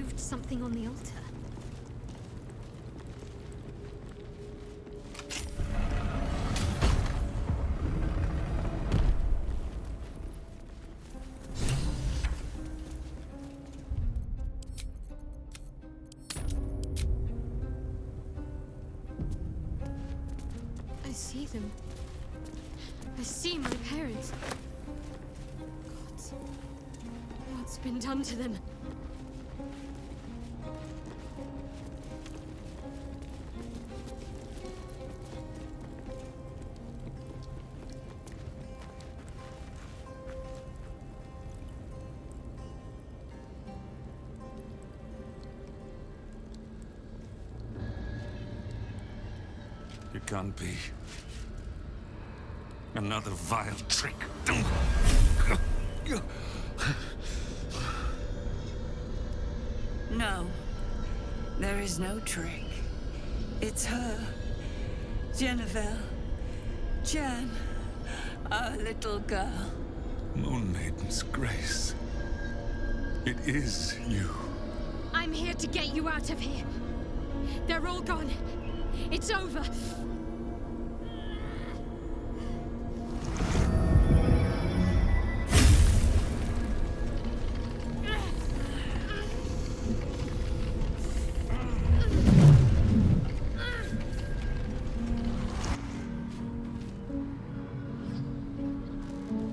moved something on the altar. I see them. I see my parents. God, what's been done to them? It can't be. Another vile trick. No. There is no trick. It's her. Jennifer. Jan. Our little girl. Moon Maiden's grace. It is you. I'm here to get you out of here. They're all gone. It's over.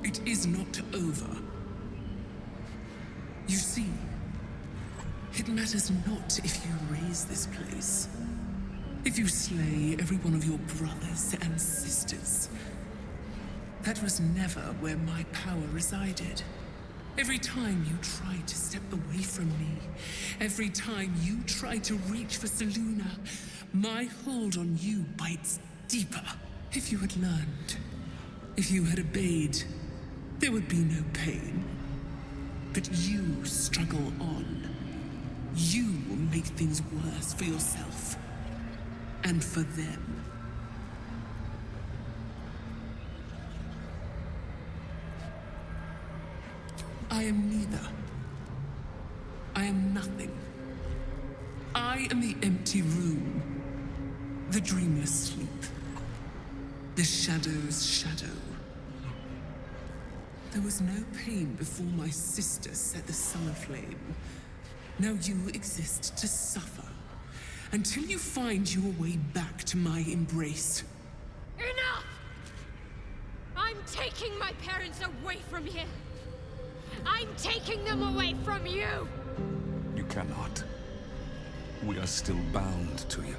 It is not over. You see, it matters not if you raise this place. If you slay every one of your brothers and sisters. That was never where my power resided. Every time you tried to step away from me, every time you tried to reach for Selûne, my hold on you bites deeper. If you had learned, if you had obeyed, there would be no pain. But you struggle on. You will make things worse for yourself. And for them. I am neither. I am nothing. I am the empty room. The dreamless sleep. The shadow's shadow. There was no pain before my sister set the sun aflame. Now you exist to suffer. Until you find your way back to my embrace. Enough! I'm taking my parents away from here. I'm taking them away from you! You cannot. We are still bound to you.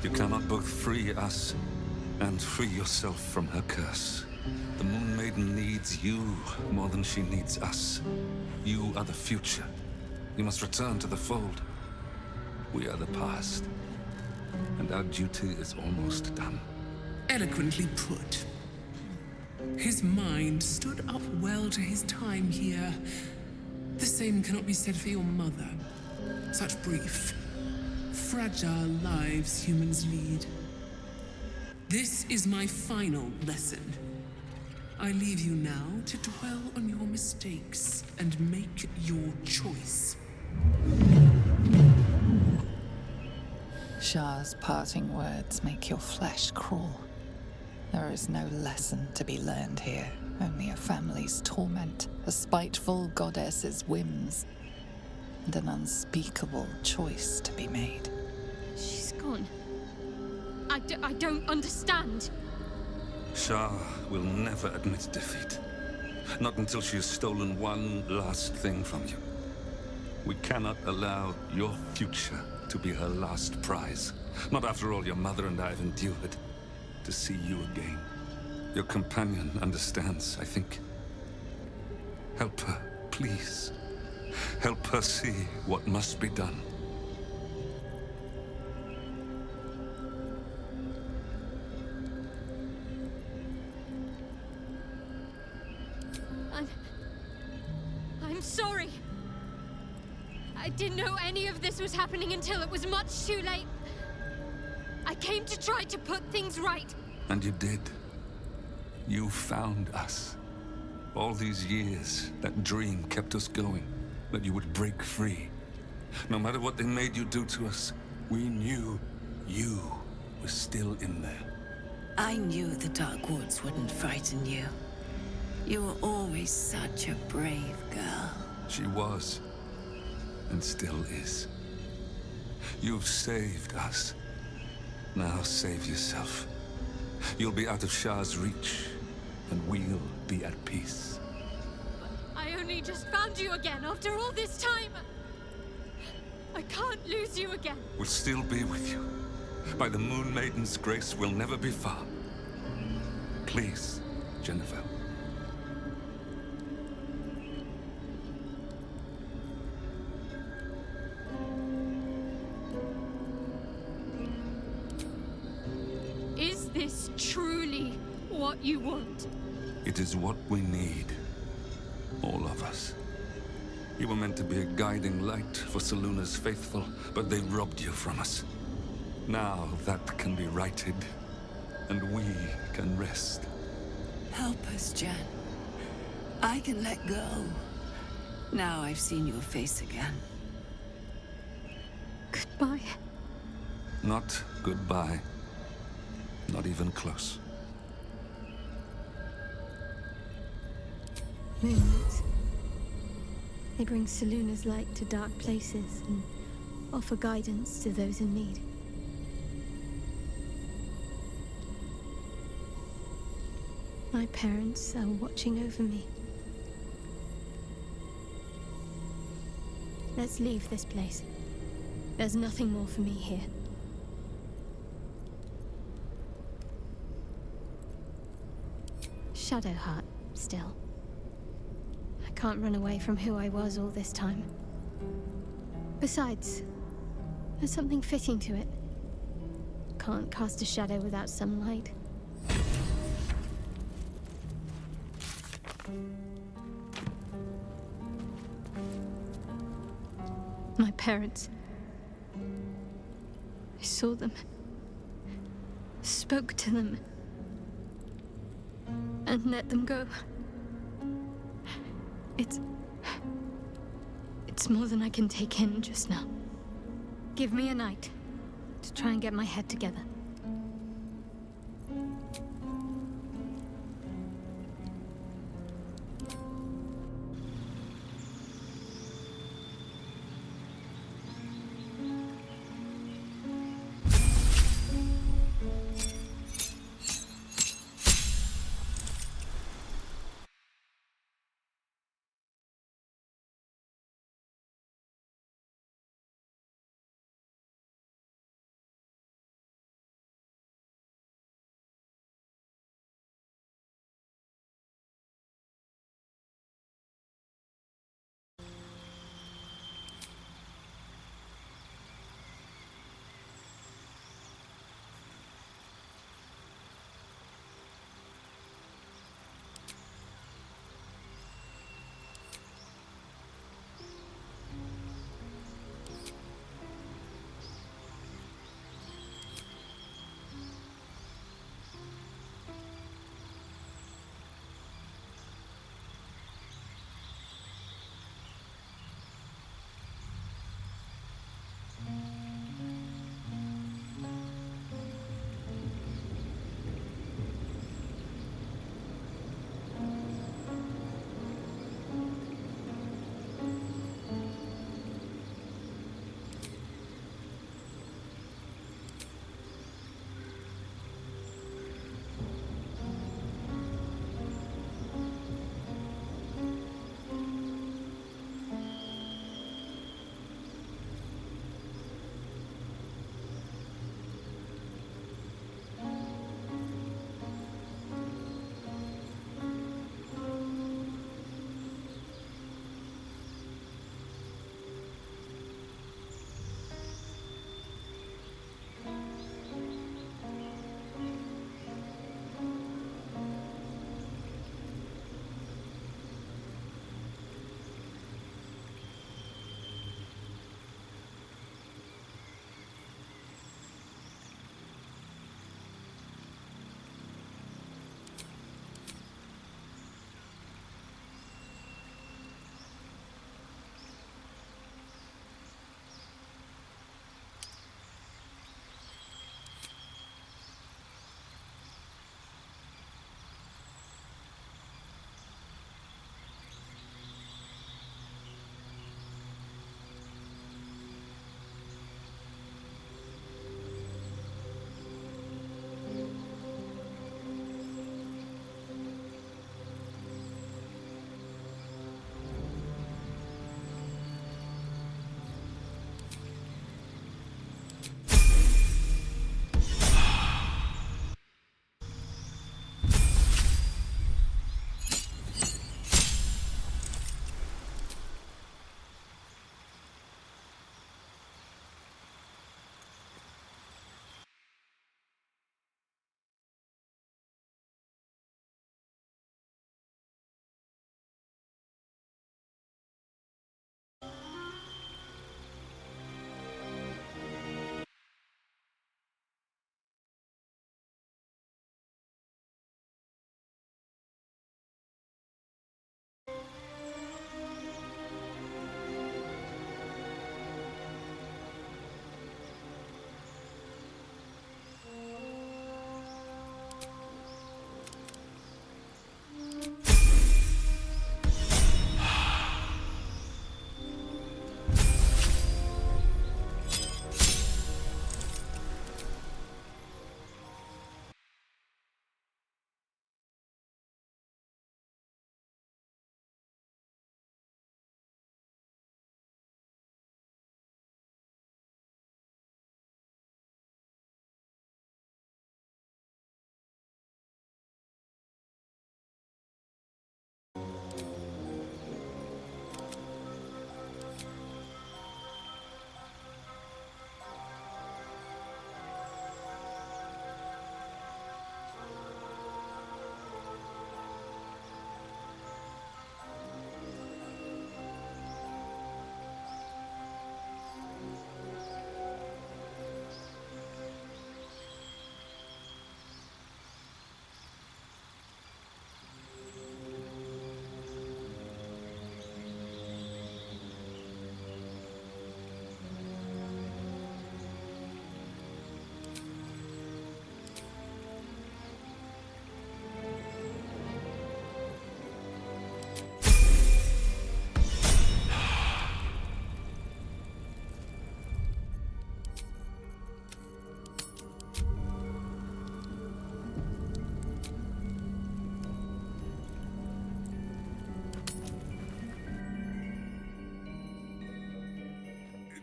You cannot both free us and free yourself from her curse. The Moon Maiden needs you more than she needs us. You are the future. You must return to the fold. We are the past, and our duty is almost done. Eloquently put. His mind stood up well to his time here. The same cannot be said for your mother. Such brief, fragile lives humans lead. This is my final lesson. I leave you now to dwell on your mistakes and make your choice. Shah's parting words make your flesh crawl. There is no lesson to be learned here, only a family's torment, a spiteful goddess's whims, and an unspeakable choice to be made. She's gone. I don't understand. Shah will never admit defeat. Not until she has stolen one last thing from you. We cannot allow your future to be her last prize. Not after all your mother and I have endured. To see you again. Your companion understands, I think. Help her, please. Help her see what must be done. I'm sorry. I didn't know any of this was happening until it was much too late. I came to try to put things right. And you did. You found us. All these years, that dream kept us going, that you would break free. No matter what they made you do to us, we knew you were still in there. I knew the Dark Woods wouldn't frighten you. You were always such a brave girl. She was, and still is. You've saved us. Now save yourself. You'll be out of Shah's reach, and we'll be at peace. I only just found you again after all this time. I can't lose you again. We'll still be with you. By the Moon Maiden's grace, we'll never be far. Please, Jennifer. Is this truly what you want? It is what we need. All of us. You were meant to be a guiding light for Seluna's faithful, but they robbed you from us. Now that can be righted, and we can rest. Help us, Jen. I can let go. Now I've seen your face again. Goodbye. Not goodbye. Not even close. Moonlights. They bring Seluna's light to dark places and offer guidance to those in need. My parents are watching over me. Let's leave this place. There's nothing more for me here. Shadowheart, still. I can't run away from who I was all this time. Besides, there's something fitting to it. Can't cast a shadow without some light. My parents. I saw them. Spoke to them. And let them go. It's more than I can take in just now. Give me a night to try and get my head together.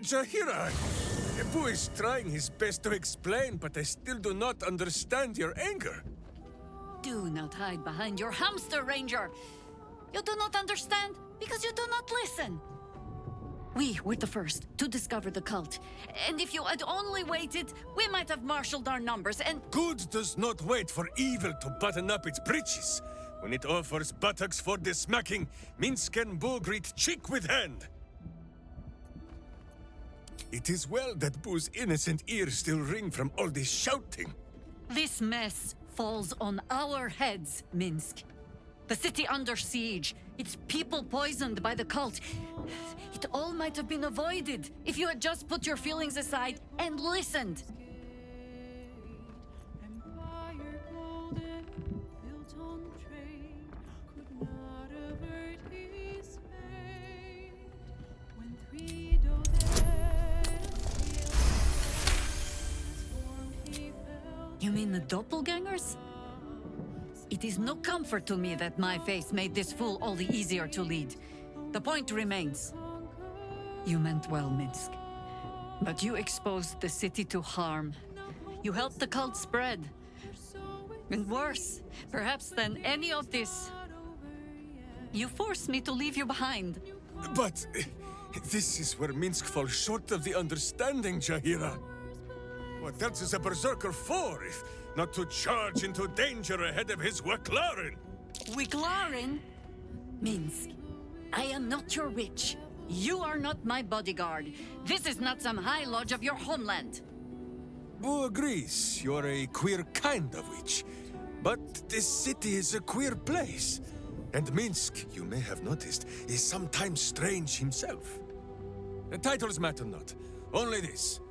Jaheira, Boo is trying his best to explain, but I still do not understand your anger. Do not hide behind your hamster, Ranger. You do not understand because you do not listen. We were the first to discover the cult. And if you had only waited, we might have marshaled our numbers and... Good does not wait for evil to button up its breeches. When it offers buttocks for the smacking, Minsk and Boo greet cheek with hand. It is well that Boo's innocent ears still ring from all this shouting. This mess falls on our heads, Minsk. The city under siege, its people poisoned by the cult. It all might have been avoided if you had just put your feelings aside and listened. You mean the doppelgangers? It is no comfort to me that my face made this fool all the easier to lead. The point remains. You meant well, Minsk. But you exposed the city to harm. You helped the cult spread. And worse, perhaps than any of this, you forced me to leave you behind. But this is where Minsk falls short of the understanding, Jaheira. What else is a berserker for, if not to charge into danger ahead of his Waclaren? Waclaren? Minsk, I am not your witch. You are not my bodyguard. This is not some high lodge of your homeland. Boo agrees you're a queer kind of witch. But this city is a queer place. And Minsk, you may have noticed, is sometimes strange himself. The titles matter not. Only this.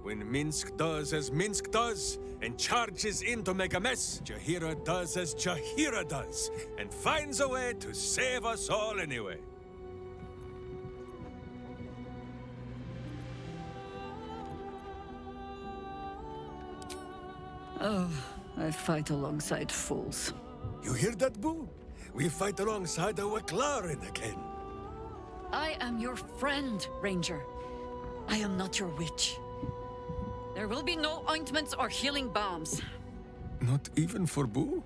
When Minsk does as Minsk does, and charges in to make a mess, Jaheira does as Jaheira does, and finds a way to save us all anyway. Oh, I fight alongside fools. You hear that, Boo? We fight alongside a Waclaren again. I am your friend, Ranger. I am not your witch. There will be no ointments or healing balms. Not even for Boo?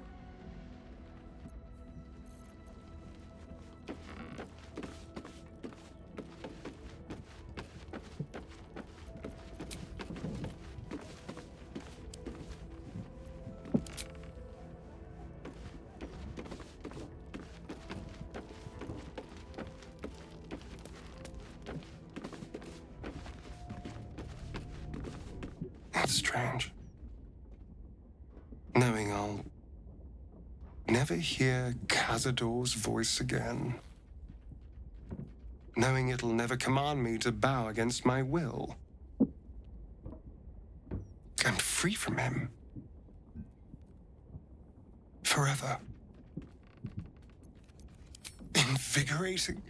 That's strange. Knowing I'll never hear Cazador's voice again. Knowing it'll never command me to bow against my will. I'm free from him. Forever. Invigorating.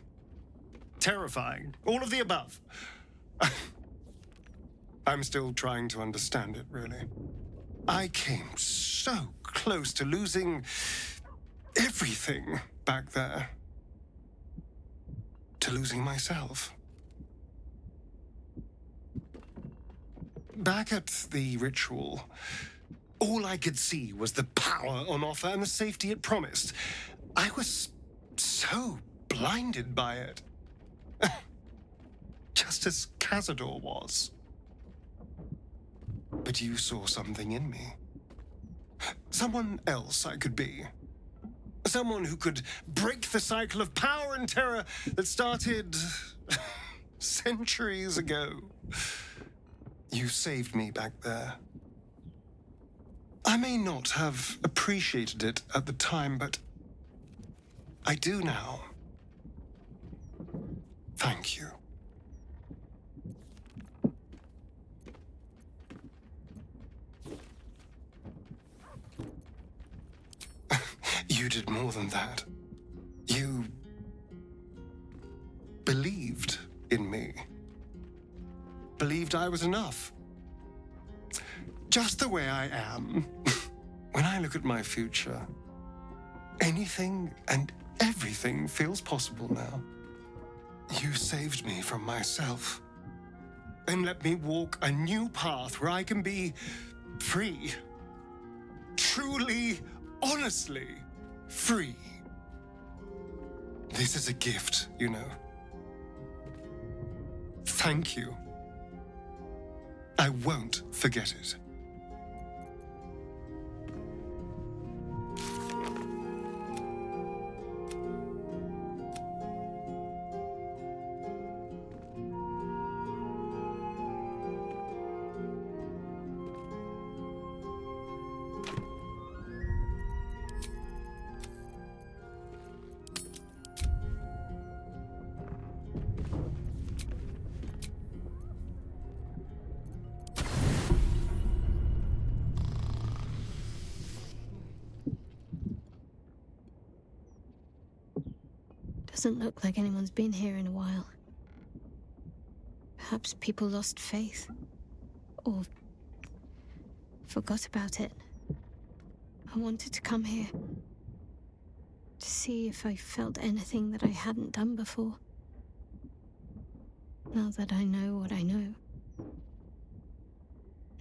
Terrifying. All of the above. I'm still trying to understand it, really. I came so close to losing everything back there. To losing myself. Back at the ritual, all I could see was the power on offer and the safety it promised. I was so blinded by it. Just as Cazador was. But you saw something in me. Someone else I could be. Someone who could break the cycle of power and terror that started centuries ago. You saved me back there. I may not have appreciated it at the time, but I do now. Thank you. You did more than that. You believed in me. Believed I was enough. Just the way I am. When I look at my future, anything and everything feels possible now. You saved me from myself. and let me walk a new path where I can be free. Truly, honestly free. This is a gift, you know. Thank you. I won't forget it. Doesn't look like anyone's been here in a while. Perhaps people lost faith. Or forgot about it. I wanted to come here. To see if I felt anything that I hadn't done before. Now that I know what I know.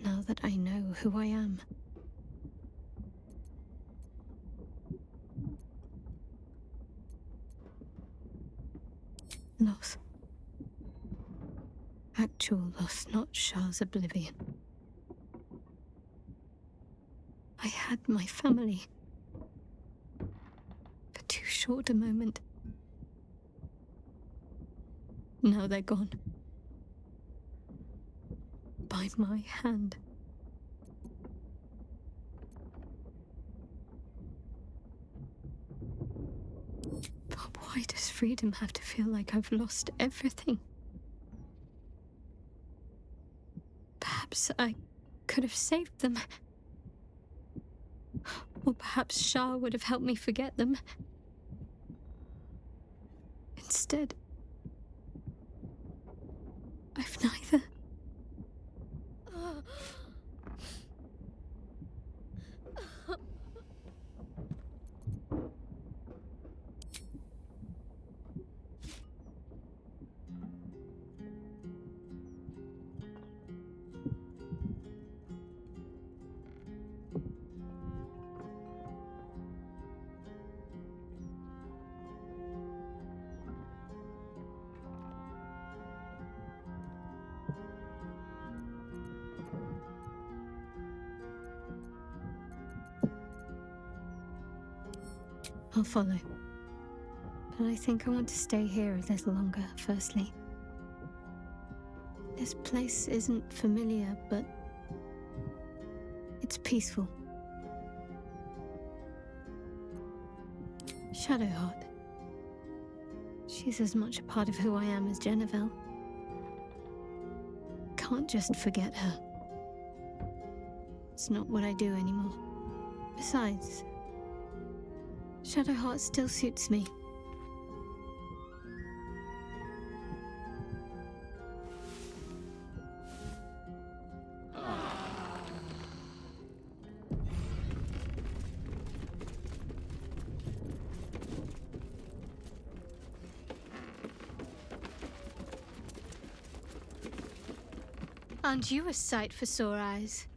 Now that I know who I am. Loss. Actual loss, not Shah's oblivion. I had my family. For too short a moment. Now they're gone. By my hand. But why does freedom have to feel like I've lost everything? Perhaps I could have saved them. Or perhaps Shah would have helped me forget them. Instead, I've neither. I'll follow. But I think I want to stay here a little longer, firstly. This place isn't familiar, but it's peaceful. Shadowheart. She's as much a part of who I am as Jennifer. Can't just forget her. It's not what I do anymore. Besides, Shadowheart still suits me. Aren't you a sight for sore eyes?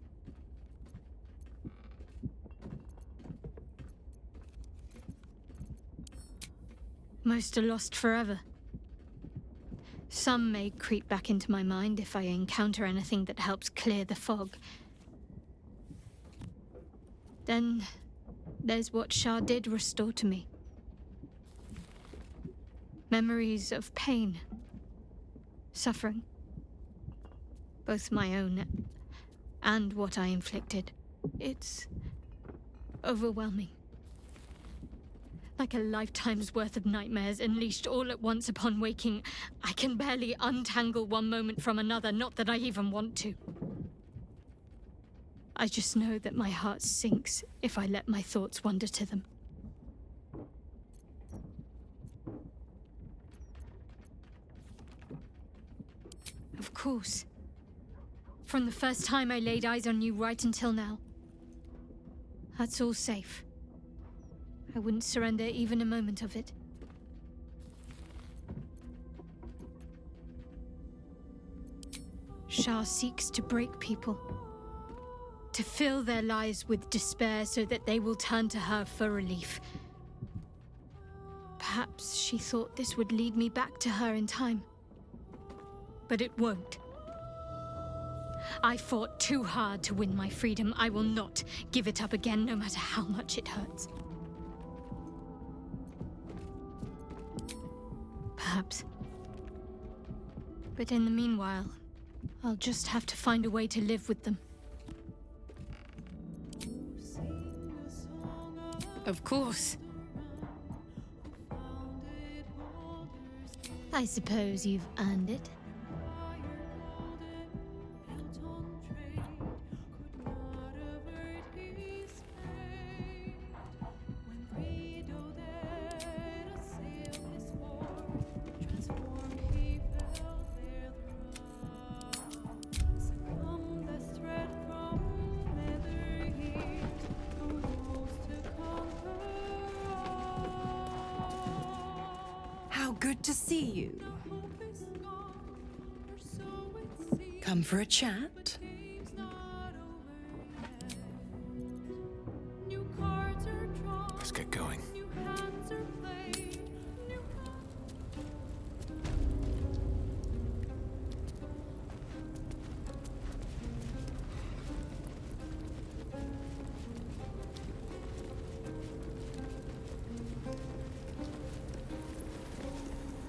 Most are lost forever. Some may creep back into my mind if I encounter anything that helps clear the fog. Then there's what Shah did restore to me. Memories of pain, suffering. Both my own and what I inflicted. It's overwhelming. Like a lifetime's worth of nightmares unleashed all at once upon waking. I can barely untangle one moment from another, not that I even want to. I just know that my heart sinks if I let my thoughts wander to them. Of course. From the first time I laid eyes on you right until now. That's all safe. I wouldn't surrender even a moment of it. Shah seeks to break people, to fill their lives with despair so that they will turn to her for relief. Perhaps she thought this would lead me back to her in time. But it won't. I fought too hard to win my freedom. I will not give it up again, no matter how much it hurts. Perhaps. But in the meanwhile, I'll just have to find a way to live with them. Of course. I suppose you've earned it. Good to see you. Come for a chat? Let's get going.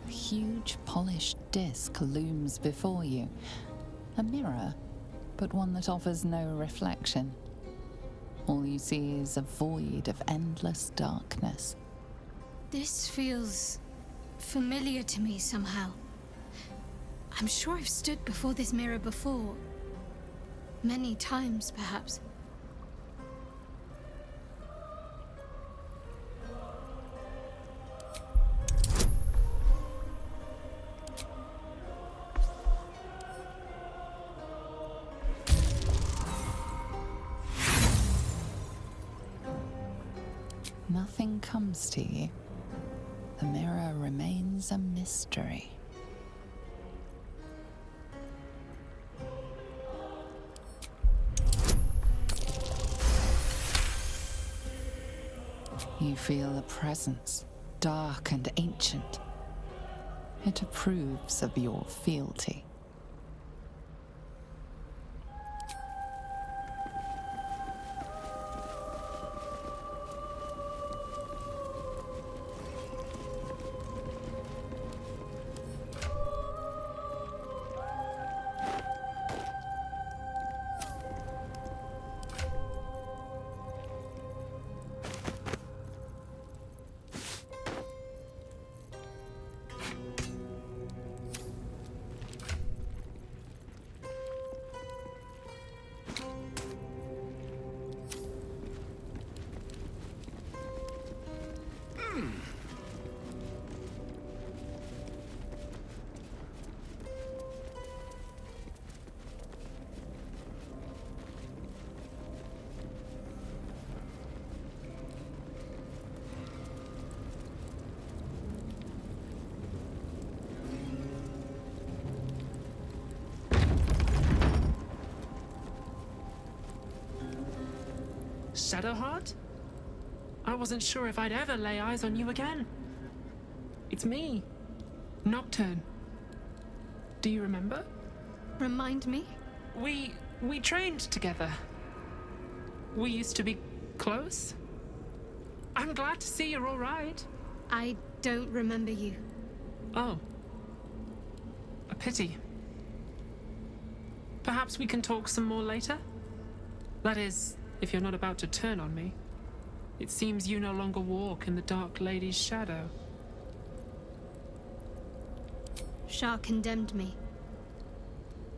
A huge polished disc looms before you. A mirror, but one that offers no reflection. All you see is a void of endless darkness. This feels familiar to me somehow. I'm sure I've stood before this mirror before. Many times, perhaps. Nothing comes to you. The mirror remains a mystery. You feel a presence, dark and ancient. It approves of your fealty. Shadowheart? I wasn't sure if I'd ever lay eyes on you again. It's me, Nocturne. Do you remember? Remind me? We trained together. We used to be close. I'm glad to see you're all right. I don't remember you. Oh. A pity. Perhaps we can talk some more later? That is, if you're not about to turn on me. It seems you no longer walk in the Dark Lady's shadow. Shah condemned me.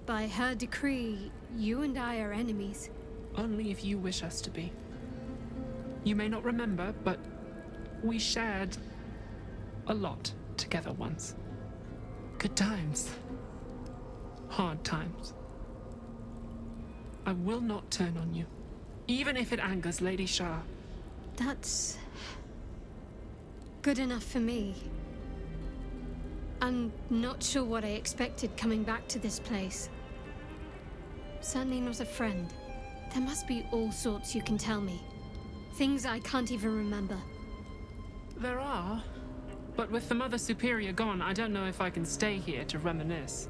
By her decree, you and I are enemies. Only if you wish us to be. You may not remember, but we shared a lot together once. Good times. Hard times. I will not turn on you, even if it angers Lady Shah. That's good enough for me. I'm not sure what I expected coming back to this place. Certainly not a friend. There must be all sorts you can tell me. Things I can't even remember. There are. But with the Mother Superior gone, I don't know if I can stay here to reminisce.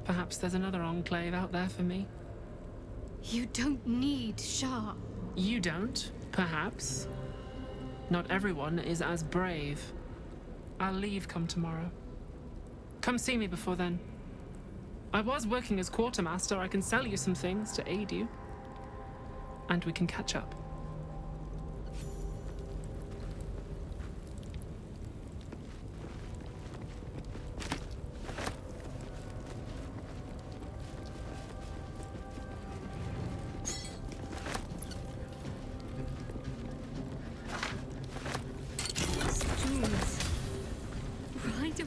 Perhaps there's another enclave out there for me. You don't need Shah. You don't, perhaps. Not everyone is as brave. I'll leave come tomorrow. Come see me before then. I was working as quartermaster. I can sell you some things to aid you. And we can catch up.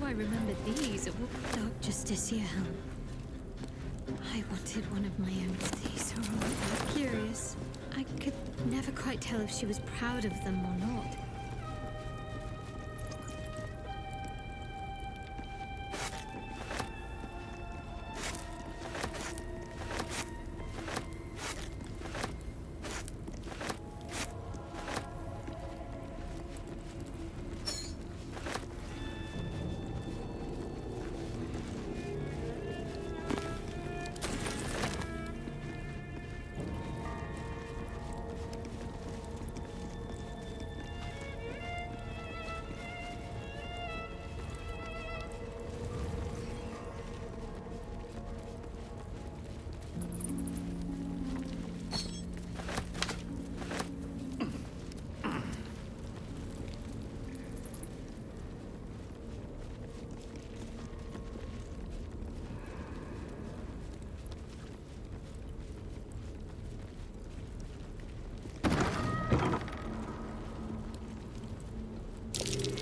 I remember these. Dark Justicia helm. I wanted one of my own. These are all curious. I could never quite tell if she was proud of them or not.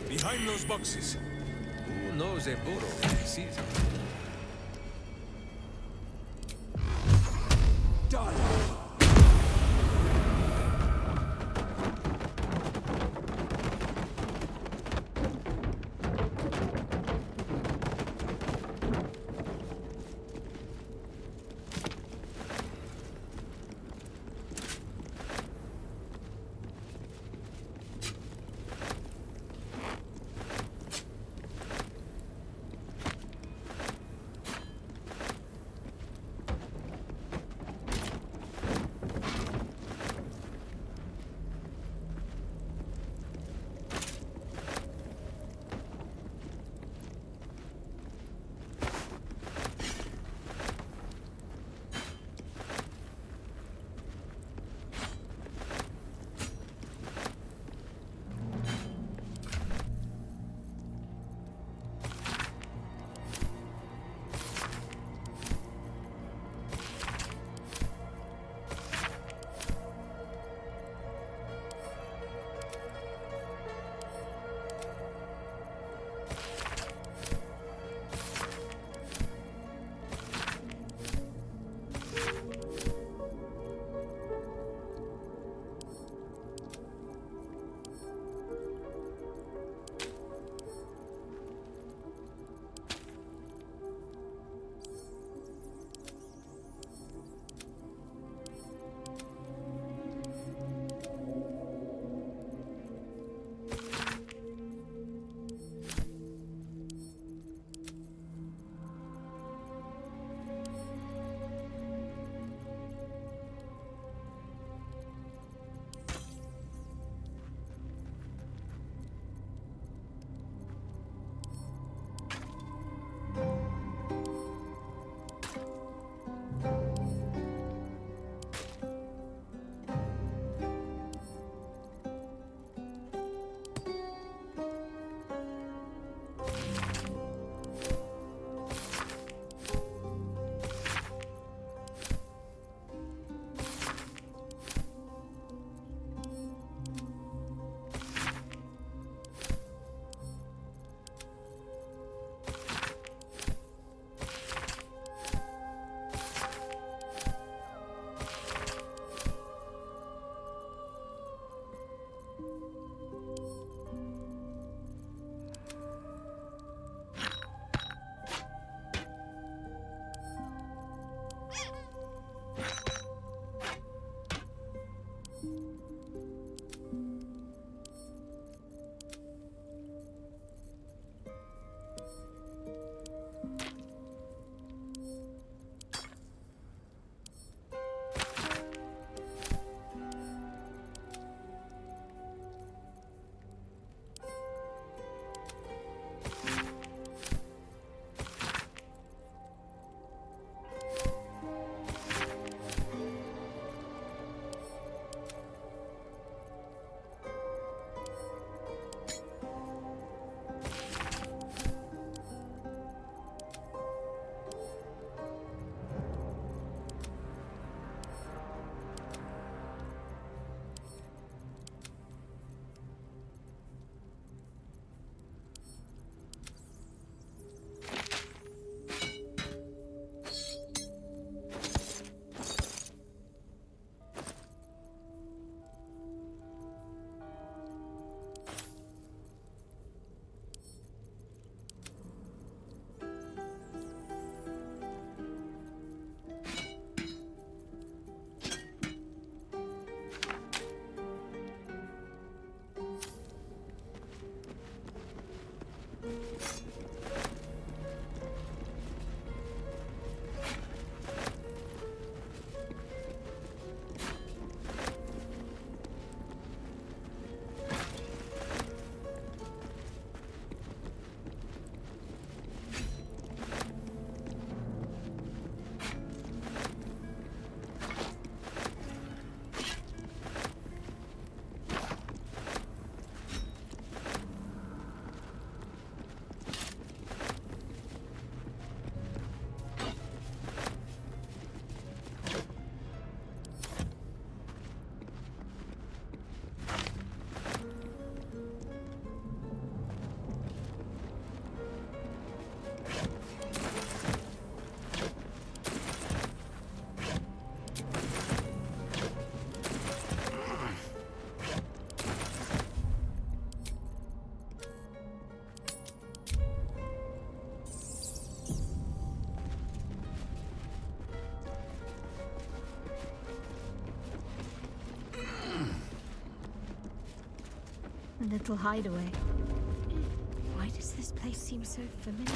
Behind those boxes. Who knows a burrow when he sees it? Done! A little hideaway. Why does this place seem so familiar?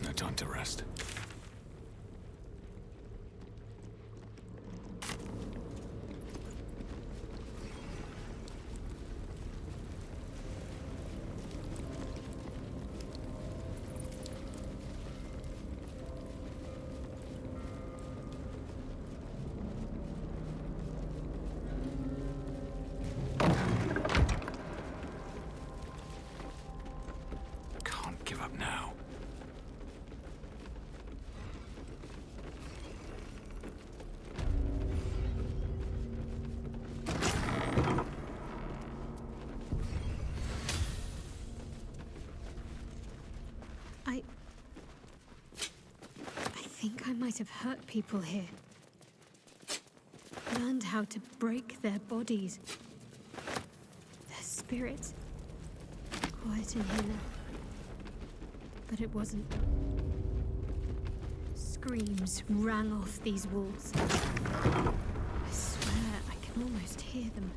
No time to rest. Can't give up now. I think I might have hurt people here. Learned how to break their bodies. Their spirits. Quiet in here now. But it wasn't. Screams rang off these walls. I swear I can almost hear them.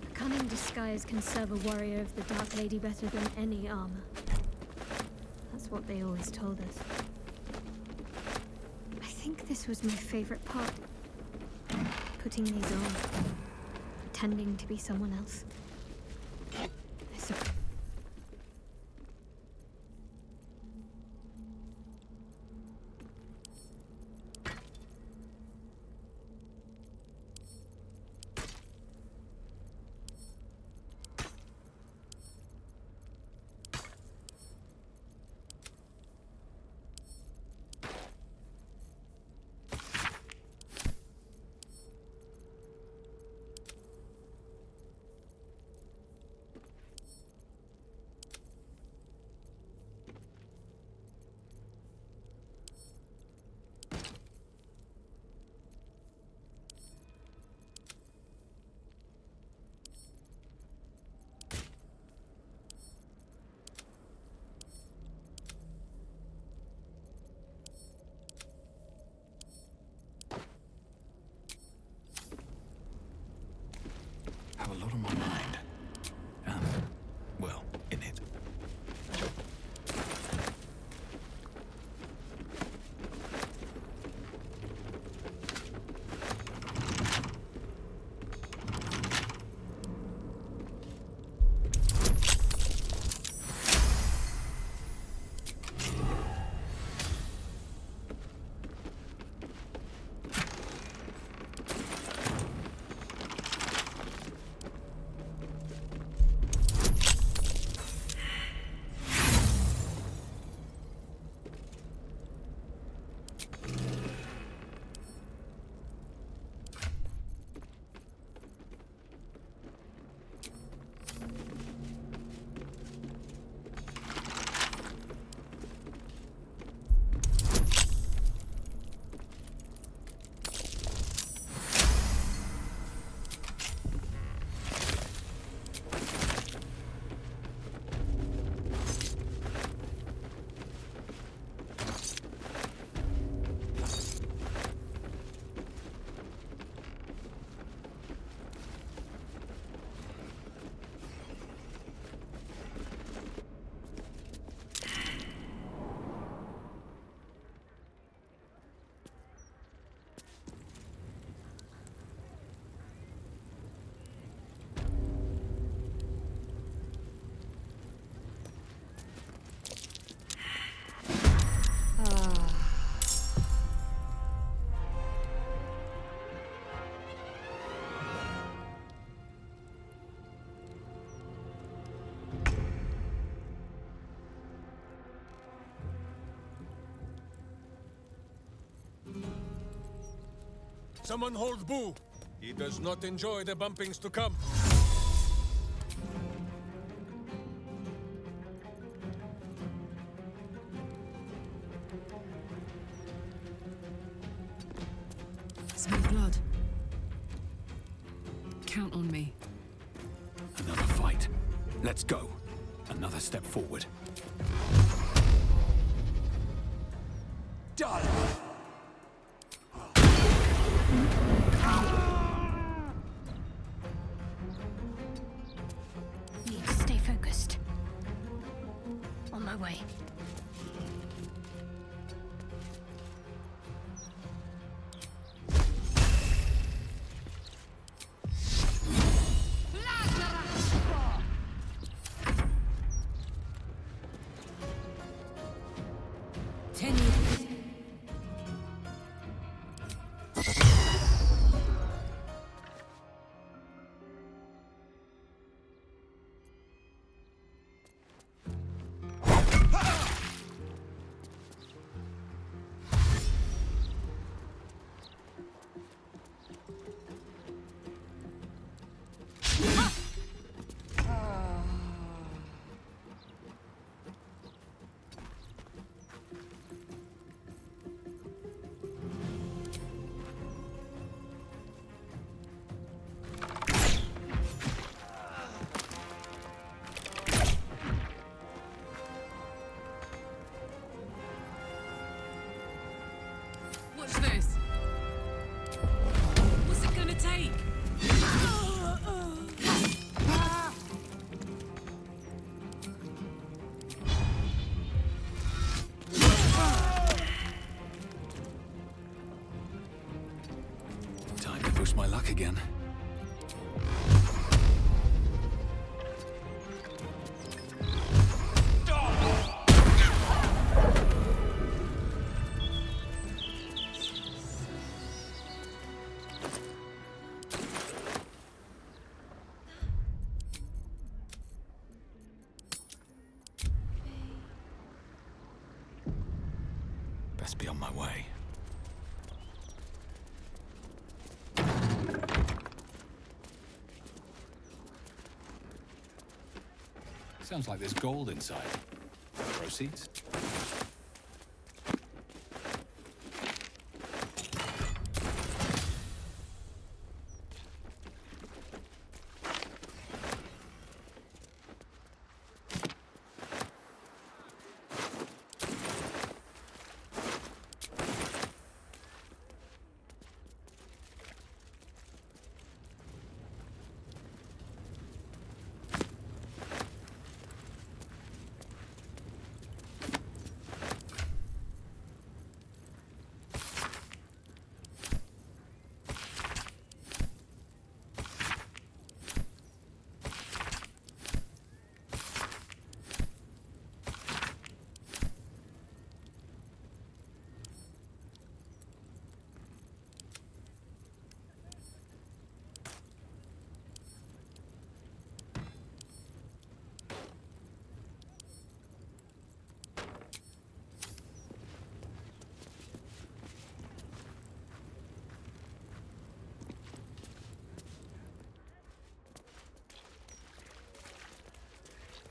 A cunning disguise can serve a warrior of the Dark Lady better than any armor. That's what they always told us. I think this was my favorite part. Putting these on. Pretending to be someone else. I suppose. Someone hold Boo. He does not enjoy the bumpings to come. Smell blood. Count on me. Another fight. Let's go. Another step forward. Done! Need to stay focused. On my way. Watch this. What's it gonna take? Time to push my luck again. Best be on my way. Sounds like there's gold inside. Proceeds?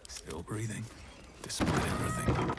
Still breathing, despite everything.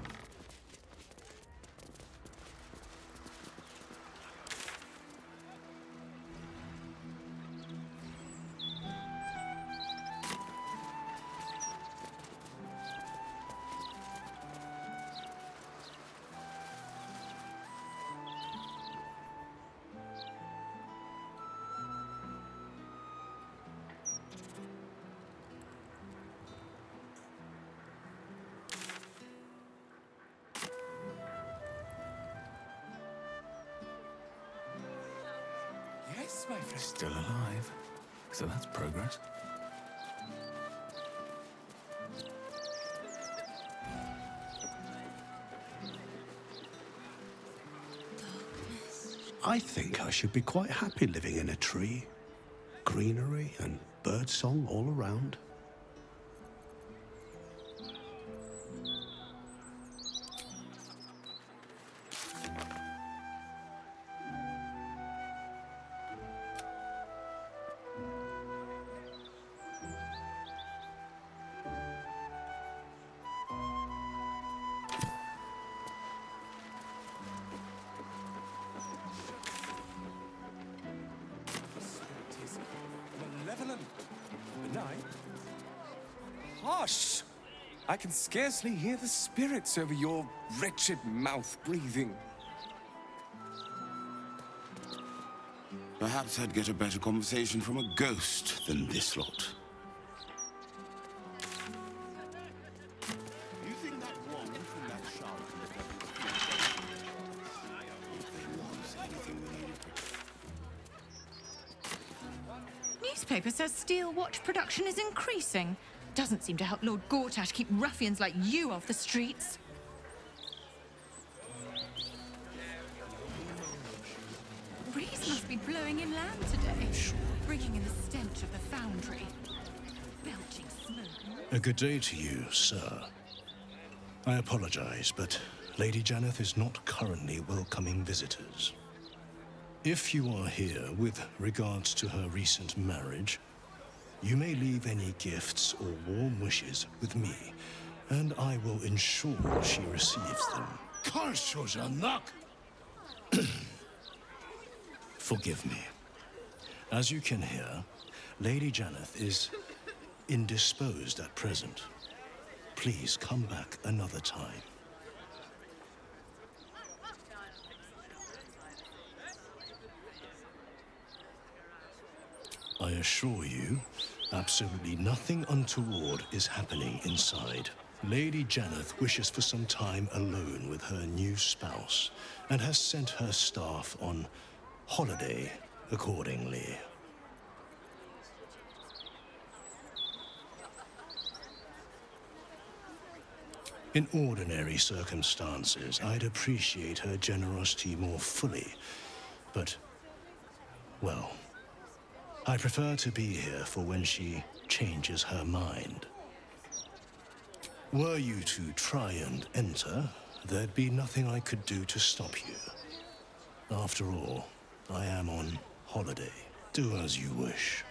Yes, my friend. Still alive. So that's progress. I think I should be quite happy living in a tree. Greenery and birdsong all around. die? Hush! I can scarcely hear the spirits over your wretched mouth breathing. Perhaps I'd get a better conversation from a ghost than this lot. You think that woman from that shower can look up if there was anything we needed? Newspaper says steel watch production is increasing. Doesn't seem to help Lord Gortash keep ruffians like you off the streets. Breeze must be blowing inland today, bringing in the stench of the foundry. Belching smoke. A good day to you, sir. I apologize, but Lady Janeth is not currently welcoming visitors. If you are here with regards to her recent marriage, you may leave any gifts or warm wishes with me, and I will ensure she receives them. Forgive me. As you can hear, Lady Janeth is indisposed at present. Please come back another time. I assure you, absolutely nothing untoward is happening inside. Lady Janeth wishes for some time alone with her new spouse, and has sent her staff on holiday accordingly. In ordinary circumstances, I'd appreciate her generosity more fully, but, well, I prefer to be here for when she changes her mind. Were you to try and enter, there'd be nothing I could do to stop you. After all, I am on holiday. Do as you wish.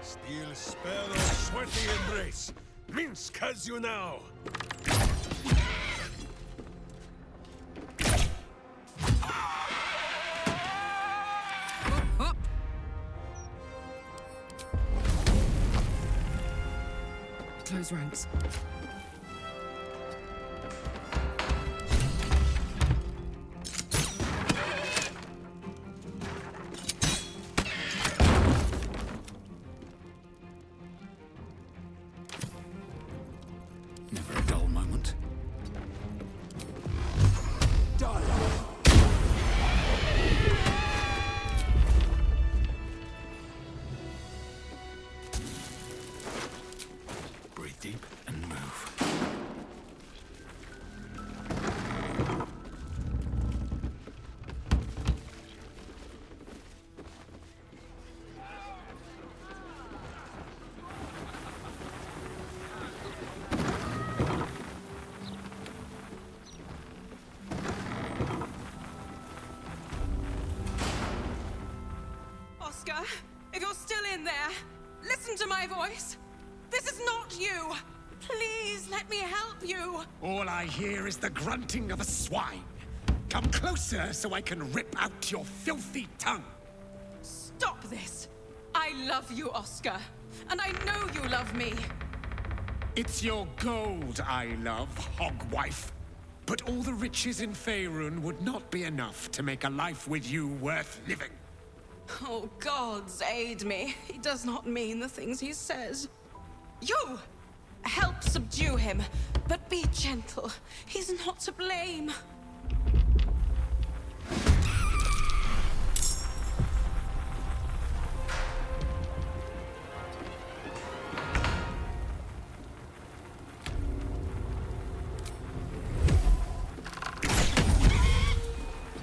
Steel spell or sweaty embrace. Minsk has you now. Up. Close ranks. Never a dull moment. Breathe deep and move. Oscar, if you're still in there, listen to my voice. This is not you. Please let me help you. All I hear is the grunting of a swine. Come closer so I can rip out your filthy tongue. Stop this. I love you, Oscar. And I know you love me. It's your gold I love, hogwife. But all the riches in Faerun would not be enough to make a life with you worth living. Oh, gods aid me. He does not mean the things he says. You! Help subdue him, but be gentle. He's not to blame.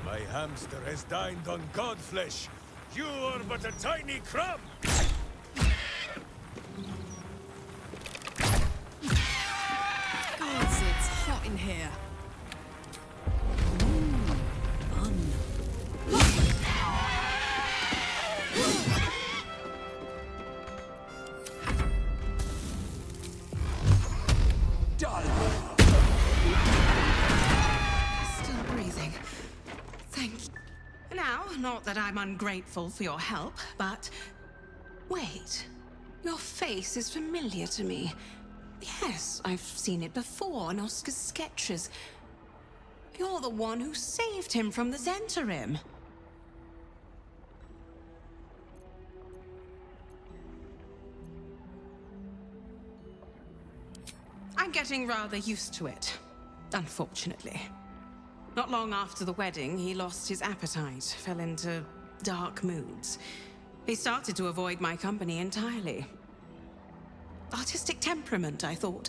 My hamster has dined on godflesh. You are but a tiny crumb. Gods, it's hot. here. Still breathing. Thank you. Now, not that I'm ungrateful for your help, but... Wait. Your face is familiar to me. Yes, I've seen it before in Oscar's sketches. You're the one who saved him from the Zentarim. I'm getting rather used to it, unfortunately. Not long after the wedding, he lost his appetite, fell into dark moods. He started to avoid my company entirely. Artistic temperament, I thought,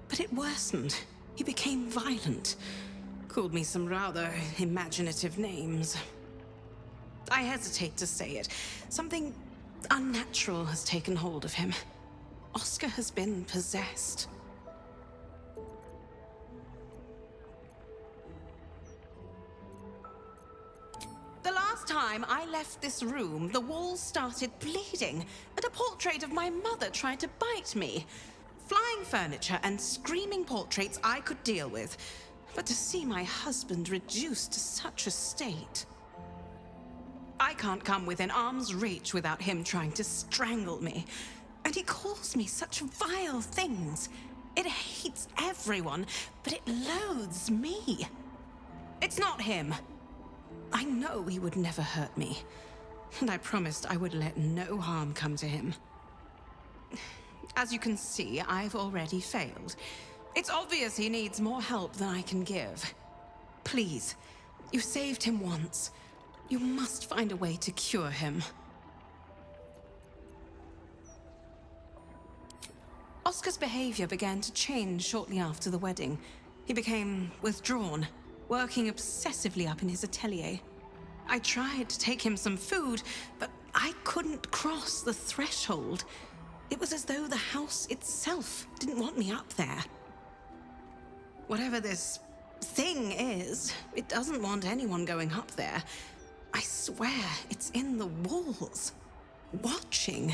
but it worsened. He became violent. Called me some rather imaginative names. I hesitate to say it. Something unnatural has taken hold of him. Oscar has been possessed. The last time I left this room, the walls started bleeding, and a portrait of my mother tried to bite me. Flying furniture and screaming portraits I could deal with, but to see my husband reduced to such a state... I can't come within arm's reach without him trying to strangle me. And he calls me such vile things. It hates everyone, but it loathes me. It's not him. I know he would never hurt me, and I promised I would let no harm come to him. As you can see, I've already failed. It's obvious he needs more help than I can give. Please, you saved him once. You must find a way to cure him. Oscar's behavior began to change shortly after the wedding. He became withdrawn, working obsessively up in his atelier. I tried to take him some food, but I couldn't cross the threshold. It was as though the house itself didn't want me up there. Whatever this thing is, it doesn't want anyone going up there. I swear it's in the walls, watching.